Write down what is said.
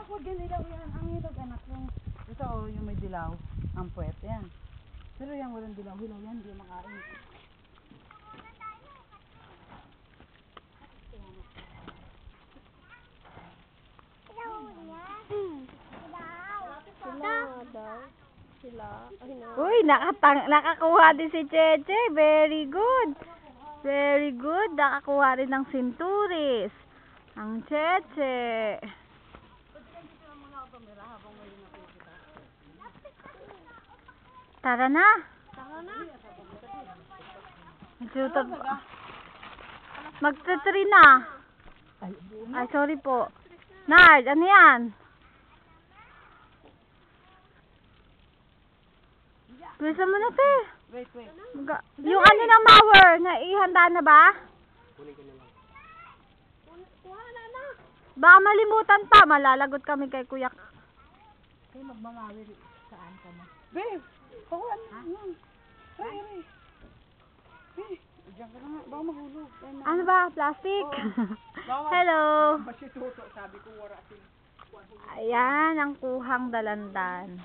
huwag yan dilaw yan. Ang hinog anak yung, ito o, yung may dilaw. Ang puwet, yan. Pero yan walang dilaw, hilaw yan, hindi makain. Uy, nakakuha din si Cheche. Very good. Very good. Nakakuha rin ng sinturis. Ang Cheche. Tara na. Magte-3 na. Ay, sorry po. Nard, ano yan? Bisa mo na, te. Wait. Yung ano ng mower, ihanda na ba? Baka malimutan pa. Malalagot kami kay Kuya. Kaya magmamawir, saan ka na? Babe, pakuan. Ray. Diyan ka na nga, baka mahulog. Ano ba? Plastic? Hello. Sabi ko, wala sila. Ayan, ang kuhang dalandan.